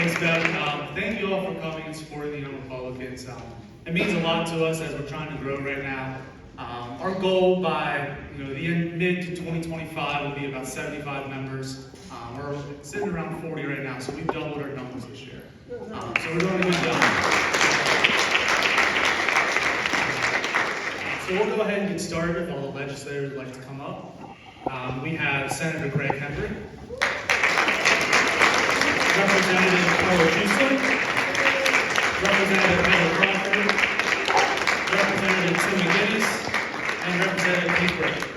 Thanks, Beth. Thank you all for coming and supporting the Young Republicans. It means a lot to us as we're trying to grow right now. Our goal by the end, mid to 2025 will be about 75 members. We're sitting around 40 right now, so we've doubled our numbers this year. So we're doing a good job. So we'll go ahead and get started if all the legislators would like to come up. We have Senator Hembree, Representative Schussler, Representative Crawford, Representative McGinnis, and Representative Brittain.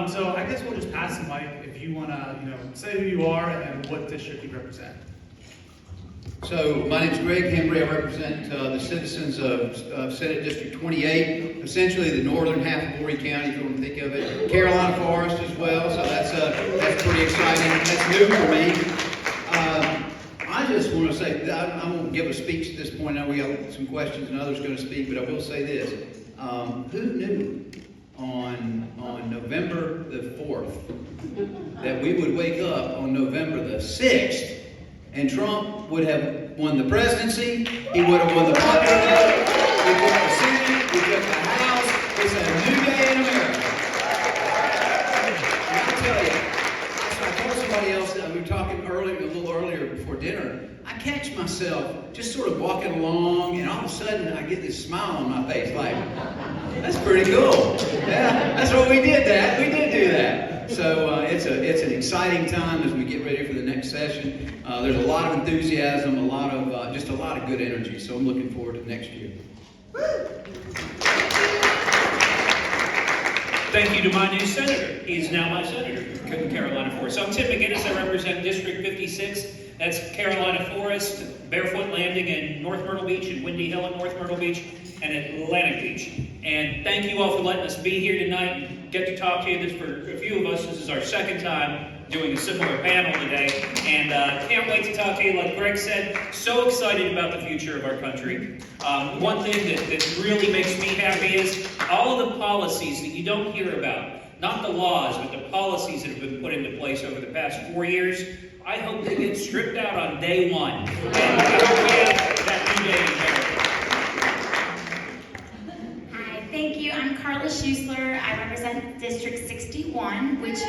So I guess we'll just pass the mic if you want to, say who you are and what district you represent. So my name is Hembree. I represent the citizens of Senate District 28, essentially the northern half of Horry County, if you want to think of it. Carolina Forest as well, so that's pretty exciting. That's new for me. I just want to say, I won't give a speech at this point. I know we got some questions and others going to speak, but I will say this. Who knew on November the 4th that we would wake up on November the 6th and Trump would have won the presidency, he would have won the presidency, we took the Senate, we took the House. It's a new day in America. And I tell you, so I told somebody else, we were talking a little earlier before dinner, I catch myself just sort of walking along, and all of a sudden I get this smile on my face, like, that's pretty cool. Yeah, that's what we did. We did do that. So it's an exciting time as we get ready for the next session. There's a lot of enthusiasm, just a lot of good energy. So I'm looking forward to next year. Thank you to my new senator. He's now my senator from Carolina Forest. So I'm Tim McGinnis. I represent District 56. That's Carolina Forest, Barefoot Landing in North Myrtle Beach, and Windy Hill in North Myrtle Beach, and Atlantic Beach. And thank you all for letting us be here tonight and get to talk to you. This, for a few of us, this is our second time doing a similar panel today. And can't wait to talk to you. Like Greg said, so excited about the future of our country. One thing that really makes me happy is all of the policies that you don't hear about. Not the laws, but the policies that have been put into place over the past 4 years. I hope they get stripped out on day one. And I hope we have that new day in America. Hi, thank you. I'm Carla Schussler. I represent District 61, which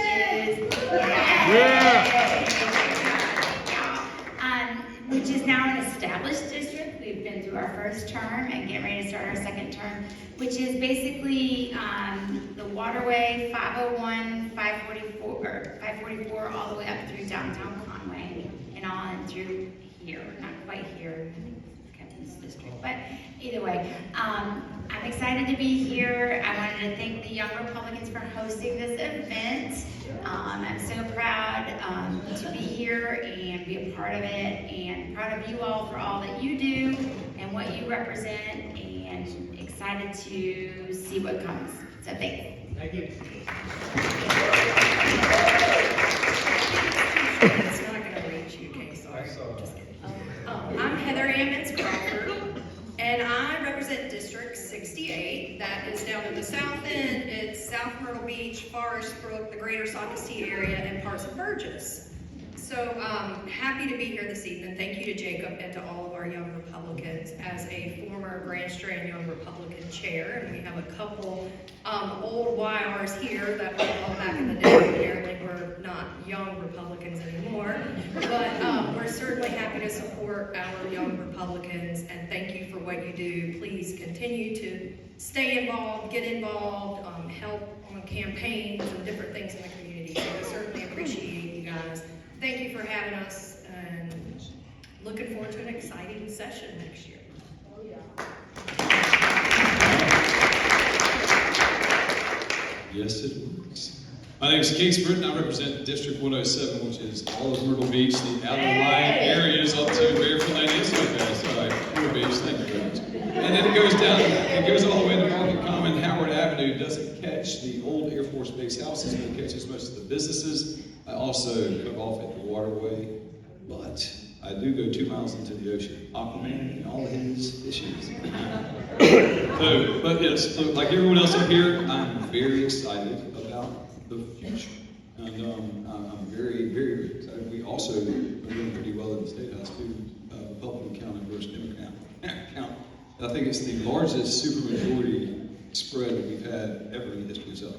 is now an established district. We've been through our first term and getting ready to start our second term, which is basically the waterway 501, 544, all the way up through downtown Conway and on through here. Not quite here. I think it's Kevin's district, but either way, I'm excited to be here. I wanted to thank the Young Republicans for hosting this event. I'm so proud to be here and be a part of it, and proud of you all for all that you do and what you represent, and excited to see what comes. So thanks. Thank you. It's not going to reach you, okay? Sorry. Just kidding. I'm Heather Ammons, Crawford, and I represent District 68. That is down in the south end. It's South Myrtle Beach, Forest Brook, the greater Socastee area, and parts of Burgess. So happy to be here this evening. Thank you to Jacob and to all of our Young Republicans. As a former Grand Strand Young Republican chair, and we have a couple old YRs here that were all back in the day. Apparently we're not young Republicans anymore, but we're certainly happy to support our Young Republicans, and thank you for what you do. Please continue to stay involved, get involved, help on campaigns and different things in the community. So we certainly appreciate you guys. Thank you for having us, and looking forward to an exciting session next year. Yeah, Yes, it works. My name is Brittain. I represent District 107, which is all of Myrtle Beach, the outer lying areas up to Barefoot Lane. Yes, okay, sorry, Myrtle Beach, thank you very much. And then it goes down, it goes all the way to Market Common. Howard Avenue doesn't catch the old Air Force Base houses, but it catches most of the businesses. I also cut off at the waterway, but I do go 2 miles into the ocean. Aquaman and all his issues. So, but yes, so like everyone else up here, I'm very excited about the future. And I'm very, very excited. We also are doing pretty well in the State House too, Republican count versus Democrat count. I think it's the largest supermajority spread that we've had ever in the history of South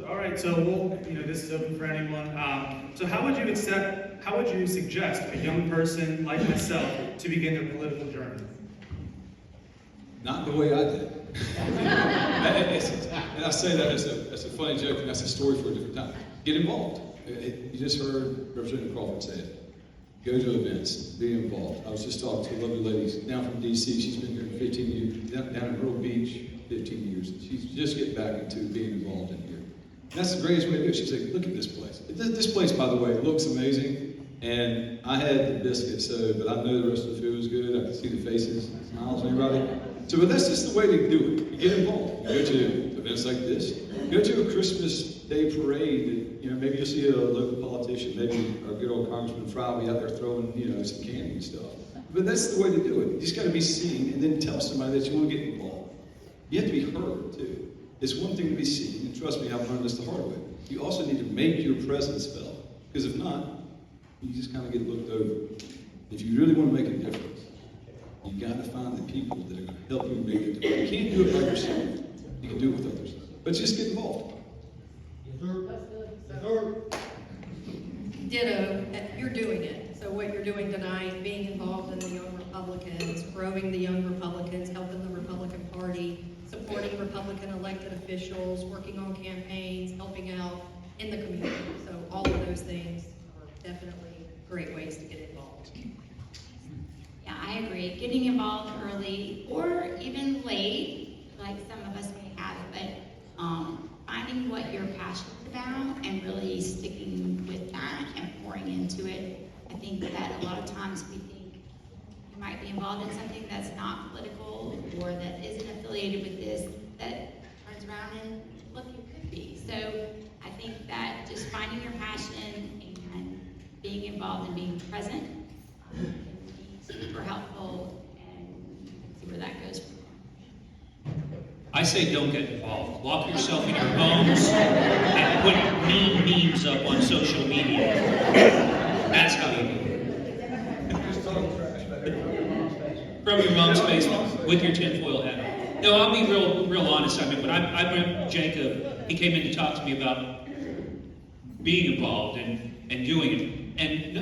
All right, so this is open for anyone. So how would you suggest a young person like myself to begin their political journey? Not the way I did. And I say that as a funny joke, and that's a story for a different time. Get involved. You just heard Representative Crawford say it. Go to events, be involved. I was just talking to a lovely lady down from DC. She's been here 15 years, down in Myrtle Beach, 15 years. She's just getting back into being involved in here. And that's the greatest way to do it. She's like, look at this place. This place, by the way, looks amazing. And I had the biscuit, but I know the rest of the food was good. I could see the faces, the smiles of everybody. So, but that's just the way to do it. You get involved. You go to events like this. Go to a Christmas Day parade. Maybe you'll see a local politician. Maybe our good old Congressman Fry will be out there throwing, some candy and stuff. But that's the way to do it. You just got to be seen and then tell somebody that you want to get involved. You have to be heard too. It's one thing to be seen, and trust me, I've learned this the hard way. You also need to make your presence felt, because if not, you just kind of get looked over. If you really want to make a difference, you got to find the people that are going to help you make a difference. You can't do it by yourself. You can do it with others. But just get involved. Ditto, you're doing it. So what you're doing tonight, being involved in the Young Republicans, growing the Young Republicans, helping the Republican Party, supporting Republican elected officials, working on campaigns, helping out in the community. So all of those things are definitely great ways to get involved. Yeah, I agree. Getting involved early or even late, like some of us may have, but finding what you're passionate about and really sticking with that and pouring into it. I think that a lot of times we think you might be involved in something that's not political or that isn't affiliated with this, that turns around and look, you could be. So I think that just finding your passion and being involved and being present can be super helpful, and see where that goes from there. I say don't get involved. Lock yourself in your homes and put mean memes up on social media. That's how you do it. From your mom's basement with your tinfoil hat on. No, I'll be real honest. I mean, when I met Jacob, he came in to talk to me about being involved and doing it. And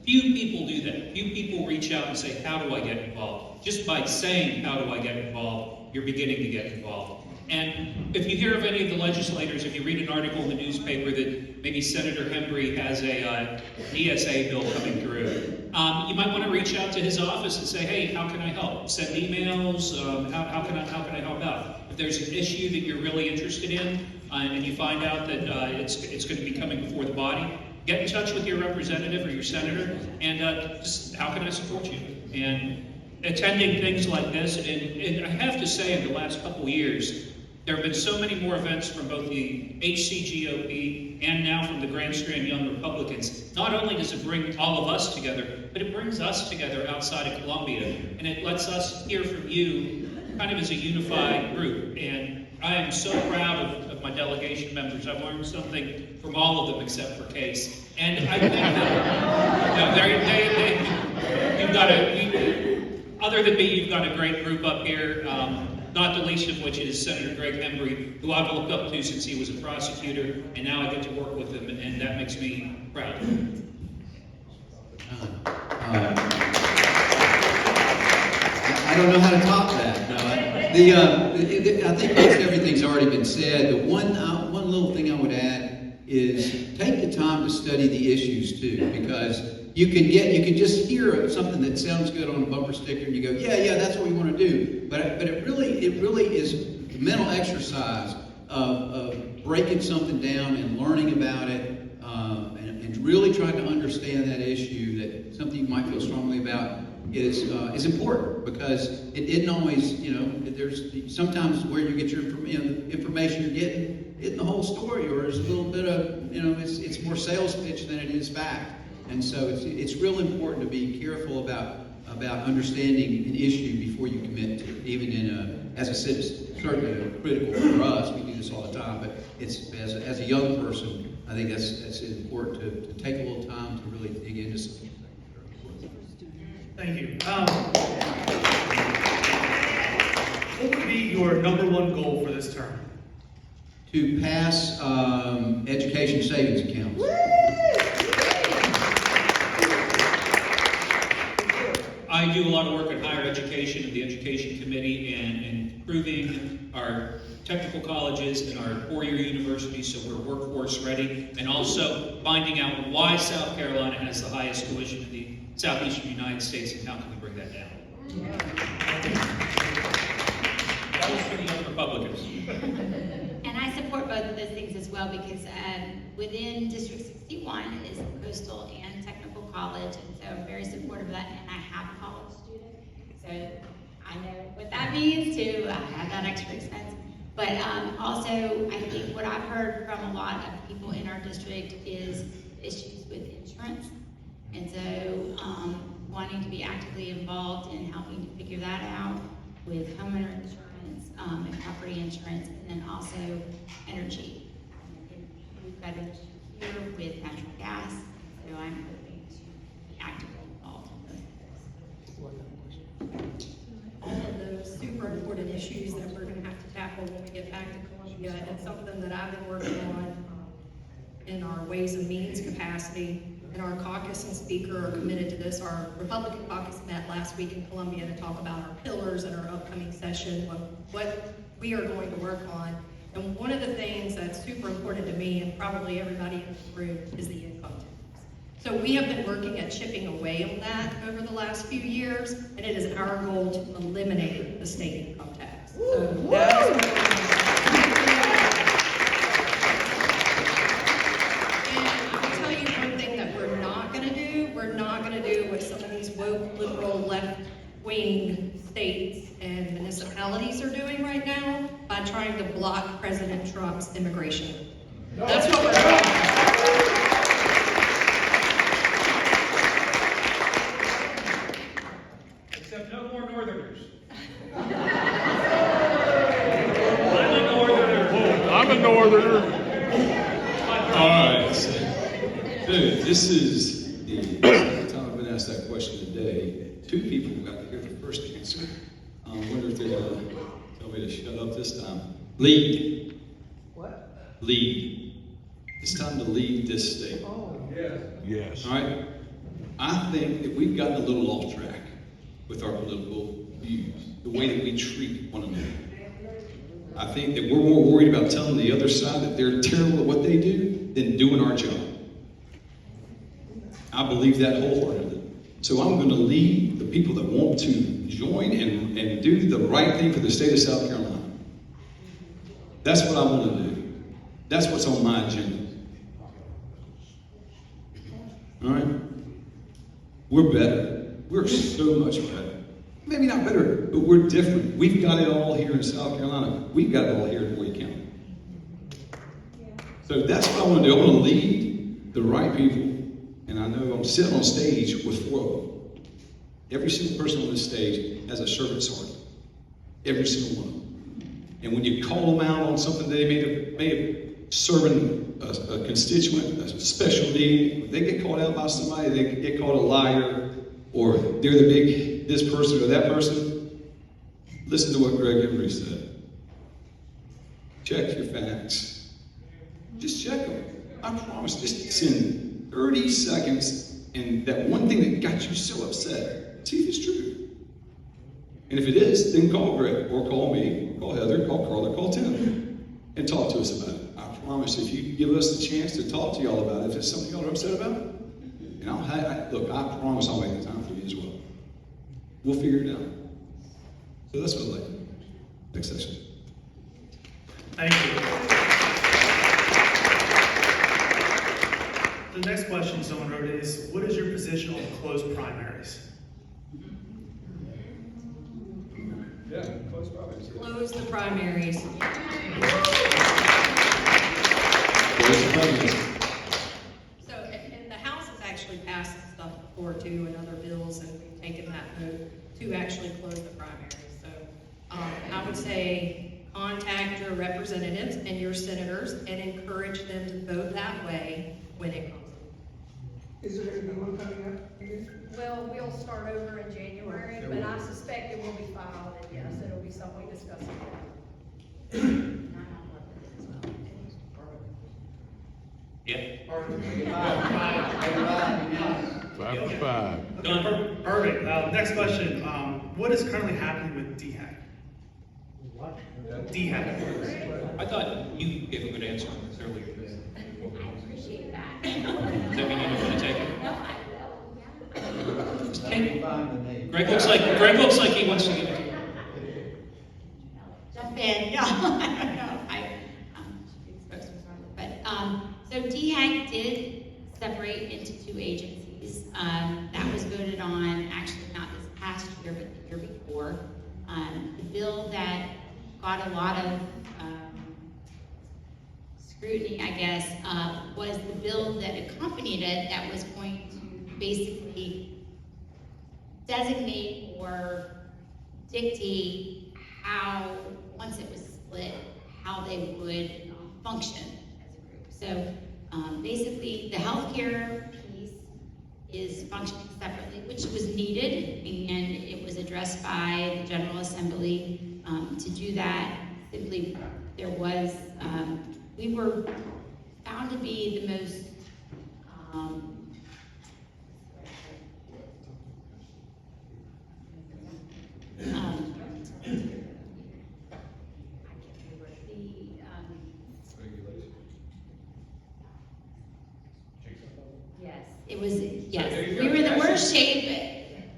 few people do that. Few people reach out and say, how do I get involved? Just by saying, how do I get involved, you're beginning to get involved. And if you hear of any of the legislators, if you read an article in the newspaper that maybe Senator Hembree has a ESA bill coming through, you might want to reach out to his office and say, hey, how can I help? Send emails, how can I help out? If there's an issue that you're really interested in, and you find out that it's going to be coming before the body, get in touch with your representative or your senator, and just how can I support you? And attending things like this, and I have to say, in the last couple years, there have been so many more events from both the HCGOP and now from the Grand Strand Young Republicans. Not only does it bring all of us together, but it brings us together outside of Columbia, and it lets us hear from you kind of as a unified group. And I am so proud of my delegation members. I've learned something from all of them except for Case. And I think that you've got other than me, you've got a great group up here, not the least of which is Senator Greg Hembree, who I've looked up to since he was a prosecutor, and now I get to work with him, and that makes me proud. I don't know how to top that. No, I think most everything's already been said. The one little thing I would add is take the time to study the issues too, because you can just hear something that sounds good on a bumper sticker and you go, yeah, that's what we want to do. But it really is mental exercise of breaking something down and learning about it, and really trying to understand that issue, that something you might feel strongly about is important, because it isn't always, there's sometimes where you get your information you're getting isn't the whole story, or there's a little bit of, it's more sales pitch than it is fact. And so it's real important to be careful about understanding an issue before you commit to it, even as a citizen. Certainly critical for us, we do this all the time, but it's as a young person, I think that's important to take a little time to really dig into something. Thank you. What would be your number one goal for this term? To pass education savings accounts. I do a lot of work in higher education and the education committee and improving our technical colleges and our four-year universities so we're workforce ready, and also finding out why South Carolina has the highest tuition in the southeastern United States and how can we bring that down. That was for the young Republicans. And I support both of those things as well, because within District 61 is coastal and technical college, and so I'm very supportive of that, and I have a college student, so I know what that means to have that extra expense. But also, I think what I've heard from a lot of people in our district is issues with insurance, and so wanting to be actively involved in helping to figure that out with homeowner insurance and property insurance, and then also energy. We've got an issue here with natural gas, so I'm hoping to be actively involved in those. All of those super important issues that we're going to have to tackle when we get back to Columbia, and something that I've been working on in our Ways and Means capacity. And our caucus and speaker are committed to this. Our Republican caucus met last week in Columbia to talk about our pillars in our upcoming session, what we are going to work on. And one of the things that's super important to me, and probably everybody in this room, is the income tax. So we have been working at chipping away on that over the last few years, and it is our goal to eliminate the state income tax. So that is what we're doing. And I can tell you one thing that we're not going to do. We're not going to do what some of these woke, liberal, left-wing states and municipalities are doing right now by trying to block President Trump's immigration. That's what we're doing. Except no more Northerners. I'm a northerner. All right. Dude, this is the second time I've been asked that question today. Two people got to hear the first answer. I wonder if they're going to tell me to shut up this time. Lead. What? Lead. It's time to lead this state. Oh, yes. All right? I think that we've gotten a little off track with our political views, the way that we treat one another. I think that we're more worried about telling the other side that they're terrible at what they do than doing our job. I believe that wholeheartedly. So I'm going to lead the people that want to join and do the right thing for the state of South Carolina. That's what I want to do. That's what's on my agenda. All right? We're better. We're so much better. Maybe not better, but we're different. We've got it all here in South Carolina. We've got it all here in Boyd County. So that's what I want to do. I want to lead the right people. And I know I'm sitting on stage with 4 of them. Every single person on this stage has a servant sergeant. Every single one of them. And when you call them out on something they may have serving a constituent, a special need, they get called out by somebody, they get called a liar, or they're the big this person or that person. Listen to what Greg Hembree said. Check your facts. Just check them. I promise, just send 30 seconds and that one thing that got you so upset, see if it's true. And if it is, then call Greg, or call me, or call Heather, call Carla, call Tim, and talk to us about it. I promise, if you give us the chance to talk to y'all about it, if it's something y'all are upset about, and look, I promise I'll make the time for you as well. We'll figure it out. So that's what I'd like. Next section. Thank you. The next question someone wrote is, what is your position on closed primaries? Yeah, close primaries. Close the primaries. Close primaries. So, and the House has actually passed stuff before too, and other bills, and we've taken that vote to actually close the primaries. So, I would say contact your representatives and your senators and encourage them to vote that way when it comes. Is there gonna be one coming up again? Well, we'll start over in January, but I suspect it will be filed, and yes, it'll be something we discuss again. Yeah. 5-5. Done. Perfect. Next question. What is currently happening with DHEC? What? DHEC. I thought you gave a good answer on this earlier. I appreciate that. Does that mean you don't want to take it? No, I will. Greg looks like he wants to give it to you. Jump in, no, I don't know. So DHEC did separate into two agencies. That was voted on, actually not this past year, but the year before. The bill that got a lot of scrutiny, I guess, was the bill that accompanied it that was going to basically designate or dictate how, once it was split, how they would function as a group. So basically, the healthcare piece is functioning separately, which was needed, and it was addressed by the General Assembly. To do that, simply, there was, we were found to be the most we were the worst shape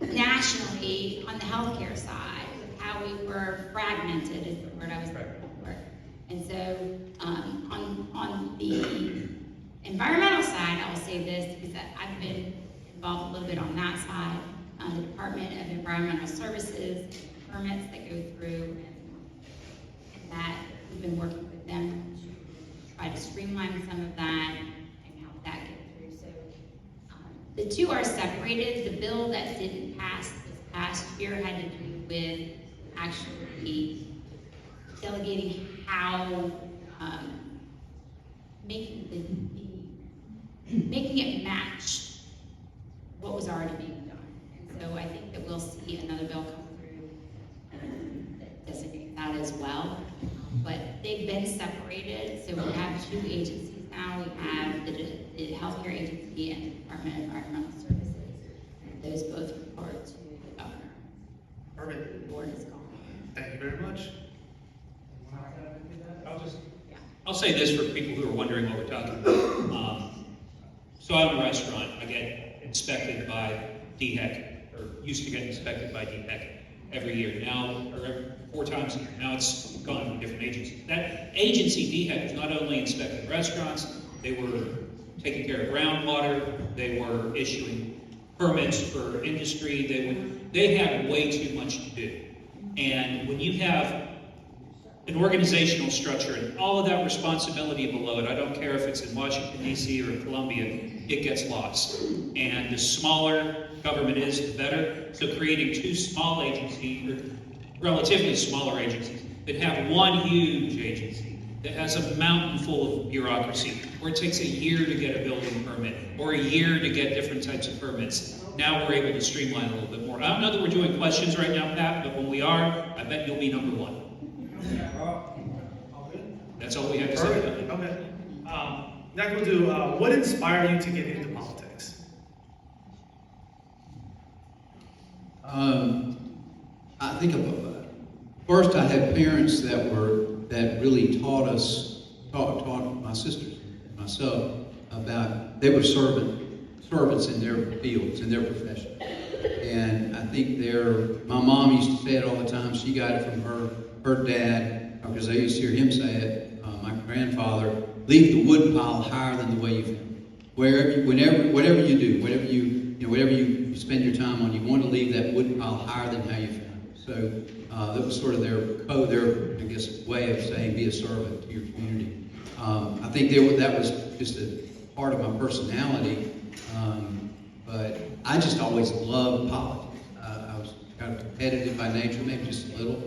nationally on the healthcare side, with how we were fragmented is the word I was looking for. And so on the environmental side, I will say this because I've been involved a little bit on that side. The Department of Environmental Services, permits that go through, and that we've been working with them to try to streamline some of that and help that get through. So the two are separated. The bill that didn't pass this past year had to do with actually delegating how making it match what was already being done. And so I think that we'll see another bill come through that designates that as well. But they've been separated, so we have two agencies now. We have the healthcare agency and the Department of Environmental Services. And those both report to the governor. Perfect. The board is gone. Thank you very much. I'll say this for people who are wondering what we're talking about. So I'm a restaurant. I get inspected by DHEC, or used to get inspected by DHEC every year. Now, or every 4 times a year. Now it's gone to a different agency. That agency, DHEC, was not only inspecting restaurants, they were taking care of groundwater, they were issuing permits for industry, they had way too much to do. And when you have an organizational structure and all of that responsibility below it, I don't care if it's in Washington, D.C. or in Columbia, it gets lost. And the smaller government is, the better. So creating 2 small agencies, or relatively smaller agencies, that have one huge agency that has a mountain full of bureaucracy, where it takes a year to get a building permit, or a year to get different types of permits. Now we're able to streamline a little bit more. I don't know that we're doing questions right now, Pat, but when we are, I bet you'll be number 1. That's all we have to say about it. Okay. Next we'll do, what inspired you to get into politics? I think first I had parents that really taught us taught my sisters and myself about, they were servants in their fields, in their profession. And I think my mom used to say it all the time. She got it from her dad, because I used to hear him say it, my grandfather, leave the wood pile higher than the way you found it. Whatever you do, whatever you spend your time on, you want to leave that wood pile higher than how you found it. So that was sort of their I guess, way of saying be a servant to your community. I think that was just a part of my personality, but I just always loved politics. I was kind of competitive by nature, maybe just a little.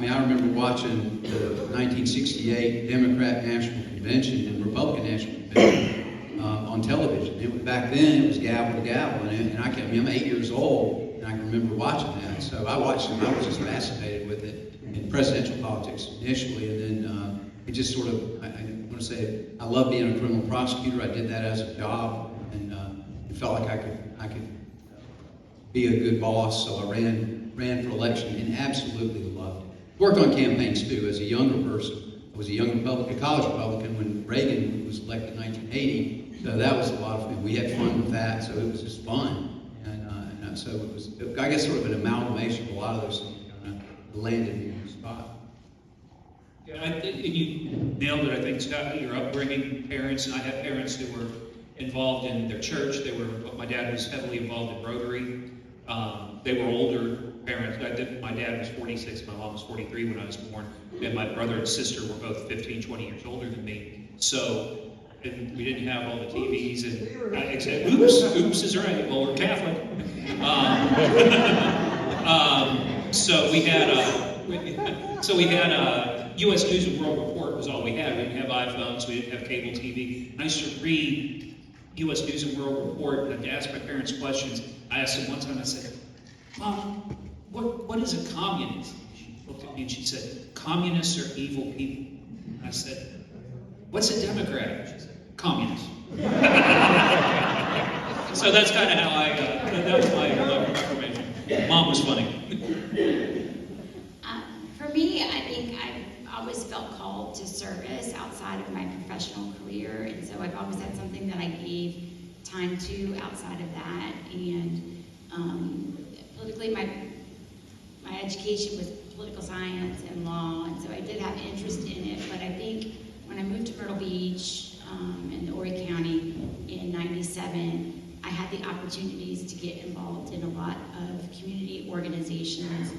I remember watching the 1968 Democrat National Convention and Republican National Convention on television. Back then, it was gavel to gavel, I'm 8 years old, and I can remember watching that. So I watched it, and I was just fascinated with it in presidential politics initially, and then it just sort of, I want to say, I love being a criminal prosecutor. I did that as a job, and it felt like I could be a good boss, so I ran for election and absolutely loved it. Worked on campaigns too as a younger person. I was a young Republican, a college Republican when Reagan was elected in 1980, so that was a lot of fun. We had fun with that, so it was just fun. And so it was, I guess, sort of an amalgamation of a lot of those things kind of landed me in the spot. Yeah, I think you nailed it, I think, Scott, your upbringing, parents, and I have parents who were involved in their church. My dad was heavily involved in Rotary. They were older parents. My dad was 46, my mom was 43 when I was born, and my brother and sister were both 15, 20 years older than me. So we didn't have all the TVs, and I said, oops is right, well, we're Catholic. So we had U.S. News and World Report was all we had. We didn't have iPhones, we didn't have cable TV. And I used to read U.S. News and World Report, and I'd ask my parents questions. I asked them one time, I said, Mom, what is a communist? She looked at me and she said, communists are evil people. And I said, what's a Democrat? She said, communist. So that's kind of how I got, that was my information. Mom was funny. For me, I think I've always felt called to service outside of my professional career, and so I've always had something that I gave time to outside of that. And politically, my education was political science and law, and so I did have interest in it. But I think when I moved to Myrtle Beach in Horry County in '97, I had the opportunities to get involved in a lot of community organizations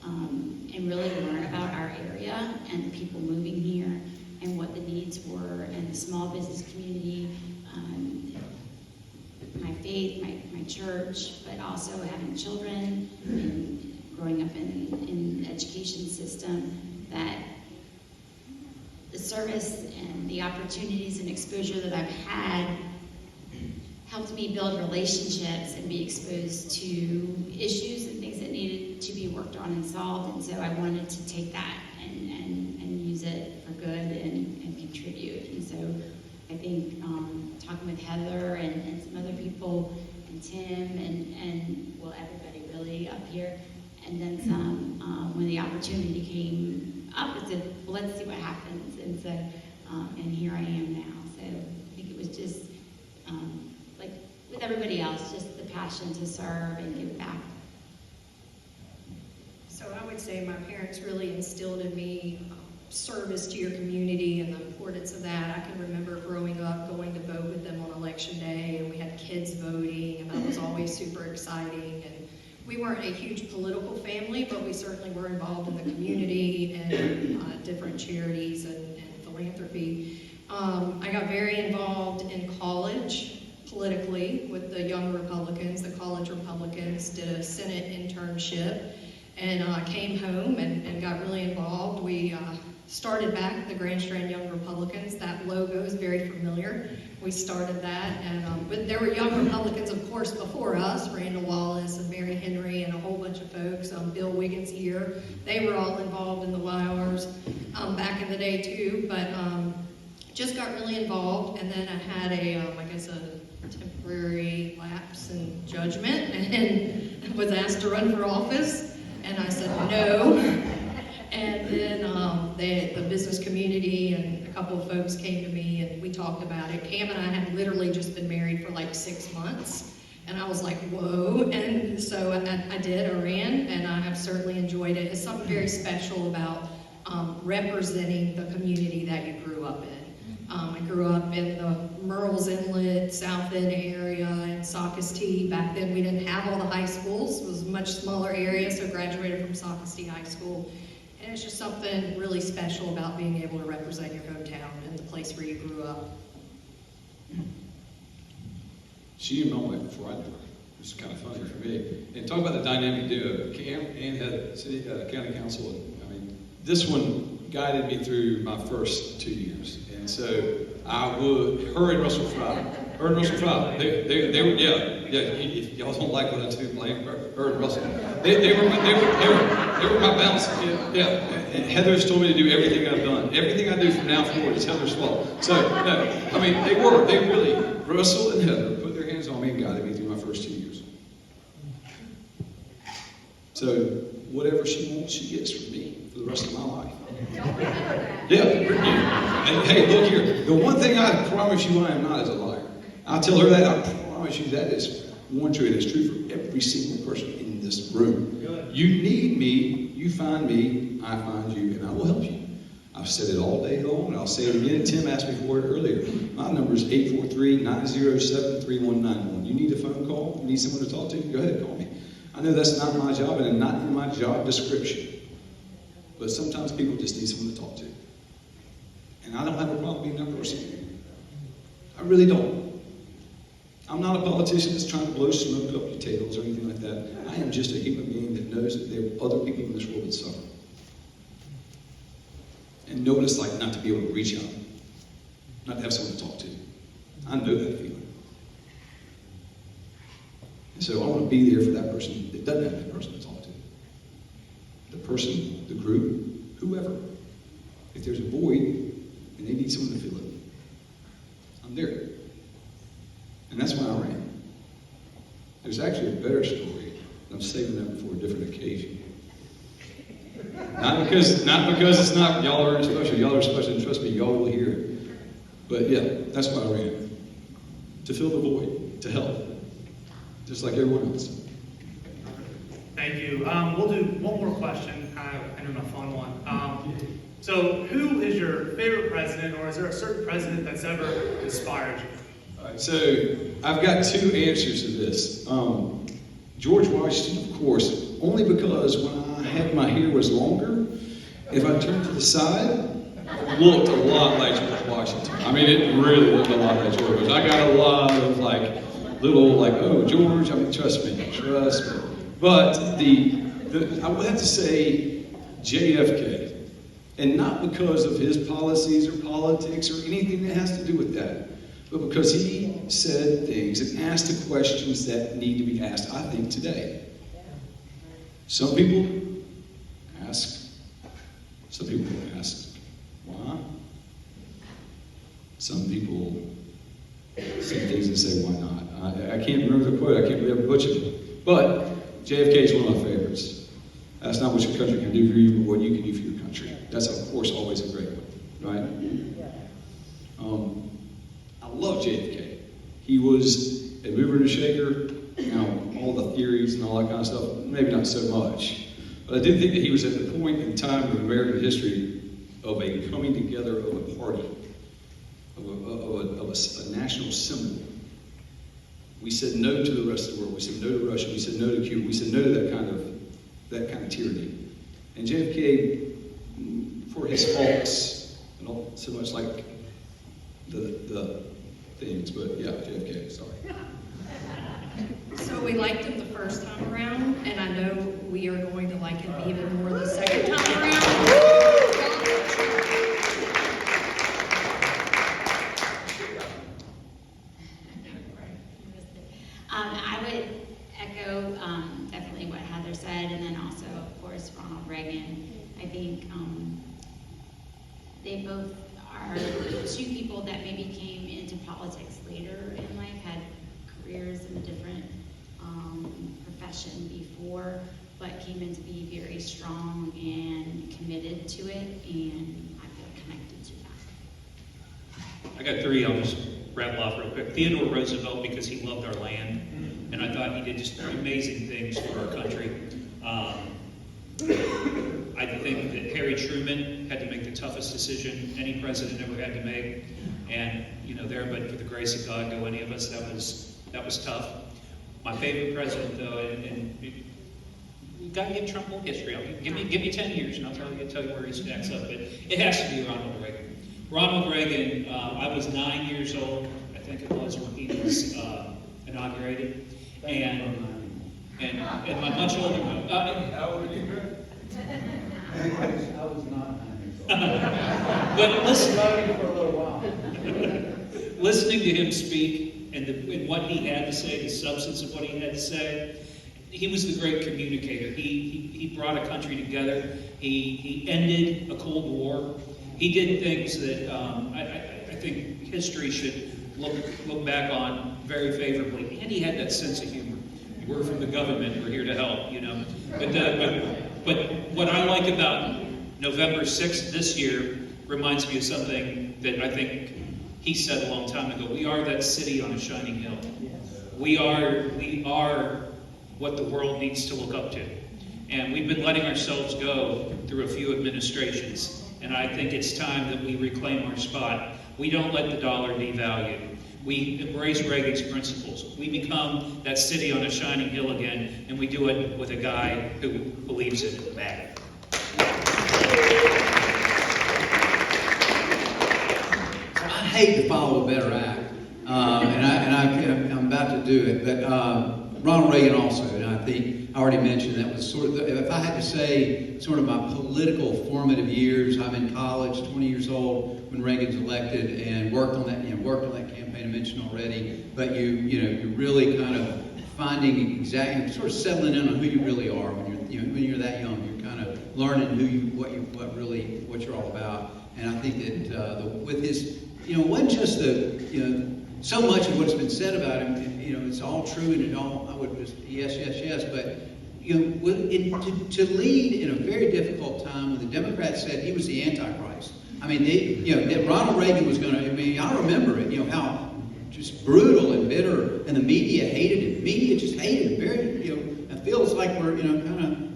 and really learn about our area and the people moving here and what the needs were and the small business community, my faith, my church, but also having children and growing up in the education system, that the service and the opportunities and exposure that I've had helped me build relationships and be exposed to issues and things that needed to be worked on and solved. And so I wanted to take that and use it for good and contribute. And so I think talking with Heather and some other people and Tim and well, everybody really up here, and then some, when the opportunity came up, I said, well, let's see what happens. And so, and here I am now. So I think it was just, like with everybody else, just the passion to serve and give back. So I would say my parents really instilled in me service to your community and the importance of that. I can remember growing up, going to vote with them on election day, and we had kids voting, and that was always super exciting. And we weren't a huge political family, but we certainly were involved in the community and different charities and philanthropy. I got very involved in college politically with the Young Republicans, the College Republicans, did a Senate internship, and came home and got really involved. We started back the Grand Strand Young Republicans. That logo is very familiar. We started that, and but there were Young Republicans, of course, before us, Randall Wallace and Mary Hembree and a whole bunch of folks, Bill Wiggins here. They were all involved in the YRs back in the day too, but just got really involved, and then I had I guess a temporary lapse in judgment and was asked to run for office, and I said no. And then the business community and a couple of folks came to me and we talked about it. Cam and I had literally just been married for like 6 months. And I was like, whoa. And so I ran, and I have certainly enjoyed it. It's something very special about representing the community that you grew up in. I grew up in the Murrells Inlet, South End area, and Socastee. Back then, we didn't have all the high schools. It was a much smaller area, so I graduated from Socastee High School. And it's just something really special about being able to represent your hometown and the place where you grew up. She knew my wife before I knew her. It was kind of funny for me. And talk about the dynamic duo. Cam and had city county council. I mean, this one guided me through my first 2 years. And so I would, her and Russell Fry, they were, if y'all don't like what I do, blame her and Russell. They were my balance. Yeah. And Heather's told me to do everything I've done. Everything I do from now forward is Heather's fault. So, no, I mean, they really, Russell and Heather put their hands on me and guided me through my first 2 years. So, whatever she wants, she gets from me for the rest of my life. Yeah. And hey, look here. The one thing I promise you I am not is a liar. I'll tell her that. I promise you that is one truth. It's true for every single person in this room. You need me, you find me, I find you, and I will help you. I've said it all day long, and I'll say it again. Tim asked me for it earlier. My number is 843-907-3191. You need a phone call? You need someone to talk to? Go ahead and call me. I know that's not my job and not in my job description. But sometimes people just need someone to talk to. And I don't have a problem being that person. I really don't. I'm not a politician that's trying to blow smoke up potatoes or anything like that. I am just a human being that knows that there are other people in this world that suffer. And know what it's like not to be able to reach out, not to have someone to talk to. I know that feeling. And so I want to be there for that person that doesn't have that person to talk to. The person, the group, whoever. If there's a void and they need someone to fill it, I'm there. And that's why I ran. There's actually a better story. I'm saving that for a different occasion. Not because it's not y'all are special. Y'all are special, and trust me, y'all will hear it. But yeah, that's why I ran. To fill the void, to help. Just like everyone else. Thank you. We'll do one more question, kind of a fun one. So who is your favorite president, or is there a certain president that's ever inspired you? All right, so I've got two answers to this. George Washington, of course, only because when my hair was longer, if I turned to the side, it looked a lot like George Washington. I mean, it really looked a lot like George. I got a lot of oh, George, I mean, trust me. But I would have to say JFK. And not because of his policies or politics or anything that has to do with that, but because he said things and asked the questions that need to be asked, I think, today. Some people ask why? Some people say things and say, why not? I can't remember the quote, I can't believe I butchered it. But JFK is one of my favorites. That's not what your country can do for you, but what you can do for your country. That's, of course, always a great one, right? I love JFK. He was a mover and a shaker. All the theories and all that kind of stuff, maybe not so much. But I did think that he was at the point in time of American history of a coming together of a party, of a national symbol. We said no to the rest of the world. We said no to Russia. We said no to Cuba. We said no to that kind of tyranny. And JFK, for his faults, and not so much like the things, but yeah, JFK, sorry. So we liked him the first time around, and I know we are going to like him even more the second time around. I would echo definitely what Heather said, and then also, of course, Ronald Reagan. I think they both are two people that maybe came into politics later in life, had careers in a different profession before, but came in to be very strong and committed to it, and I feel connected to that. I got three, I'll just rattle off real quick. Theodore Roosevelt, because he loved our land, and I thought he did just amazing things for our country. I think that Harry Truman had to make the toughest decision any president ever had to make, and there, but for the grace of God, go any of us, that was tough. My favorite president, though, and you got to give Trump more history. Give me 10 years, and I'll tell you where he stacks up. But it has to be Ronald Reagan. Ronald Reagan. I was 9 years old, I think it was, when he was inaugurated, and my much older. How old are you, Greg? I was not 9 years old. But listen, For a little while. listening to him speak and what he had to say, the substance of what he had to say, he was the great communicator. He brought a country together. He ended a Cold War. He did things that I think history should look back on very favorably. And he had that sense of humor. We're from the government. We're here to help, But what I like about November 6th this year reminds me of something that I think he said a long time ago. We are that city on a shining hill. We are what the world needs to look up to. And we've been letting ourselves go through a few administrations. And I think it's time that we reclaim our spot. We don't let the dollar devalue. We embrace Reagan's principles. We become that city on a shining hill again, and we do it with a guy who believes in it bad. I hate to follow a better act, I'm about to do it. But Ronald Reagan also, and I think I already mentioned that was sort of if I had to say sort of my political formative years. I'm in college, 20 years old when Reagan's elected, and worked on that campaign I mentioned already. But you're really kind of finding exactly, sort of settling in on who you really are when you're that young. You're kind of learning what you're all about. And I think that with his, it wasn't just so much of what's been said about him. It's all true, and I would just yes. But to lead in a very difficult time when the Democrats said he was the Antichrist. I mean, that Ronald Reagan was going to. I mean, I remember it. How just brutal and bitter, and the media hated him. Media just hated him. Very, it feels like we're,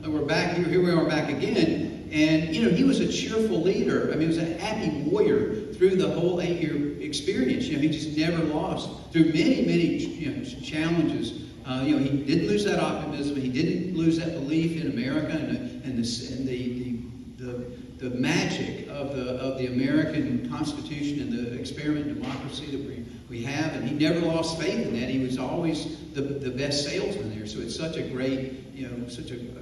we're back here. Here we are back again. And he was a cheerful leader. I mean, he was a happy warrior through the whole 8-year experience. He just never lost through many challenges. He didn't lose that optimism. He didn't lose that belief in America and the magic of the American Constitution and the experiment democracy that we have. And he never lost faith in that. He was always the best salesman there. So it's such a great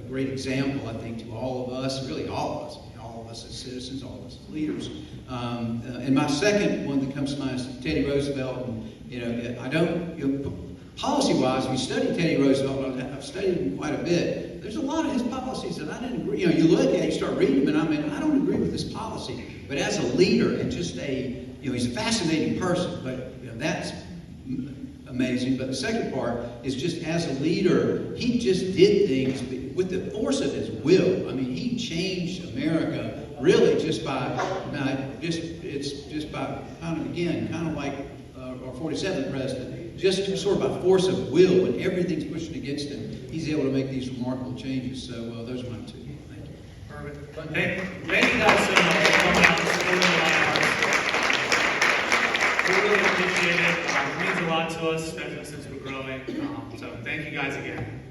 great example, I think, to all of us, really all of us as citizens, all of us as leaders. And my second one that comes to mind is Teddy Roosevelt. And, I don't, policy-wise, we studied Teddy Roosevelt. I've studied him quite a bit. There's a lot of his policies that I didn't agree. You look at it, you start reading them, and I don't agree with this policy. But as a leader and just he's a fascinating person. But that's amazing. But the second part is just as a leader, he just did things with the force of his will. I mean, he changed America really just by kind of like our 47th president, just sort of by force of will. When everything's pushing against him, he's able to make these remarkable changes. So those are my two. Thank you. Perfect. Hey, thank you guys so much for coming out and supporting the We really appreciate it. It means a lot to us, especially since we're growing. So thank you guys again.